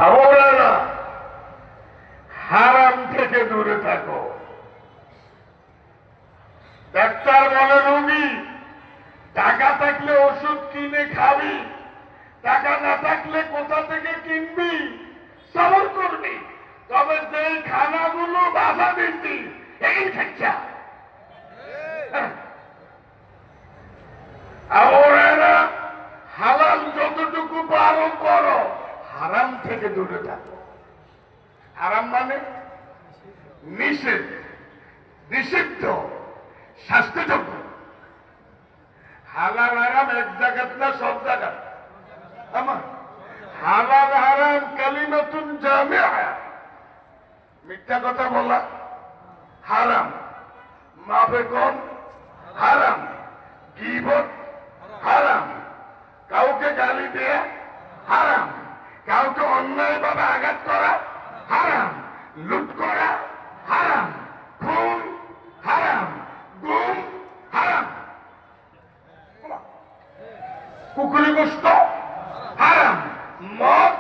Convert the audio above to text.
আমরা হারাম থেকে দূরে থাকো। ডাক্তার বলে রোগী টাকা থাকলে ওষুধ কিনে খাবি, টাকা না থাকলে কোথা থেকে কিনবি? সবর করবি। তবে যেই খানাগুলো বাধা দিচ্ছি এই খাচ্ছা ওরা হালাল যতটুকু পারো করো, হারাম থেকে দূরে থাকো। হারাম মানে নিষেধ, নিষিদ্ধ, শাস্তিযোগ্য। হালাল হারাম এক জায়গাত না, সব জায়গা। আমার হালাল হারাম কালিমাতুন জামিআ, মিথ্যা কথা বলা হারাম, মাফে কম হারাম, গীবত হারাম, কাউকে গালি দেয়া হারাম, কাউকে অন্যায়ভাবে আঘাত করা হারাম, লুট করা হারাম, খুন হারাম, গুম হারাম, কুকুরি গোশত হারাম, মদ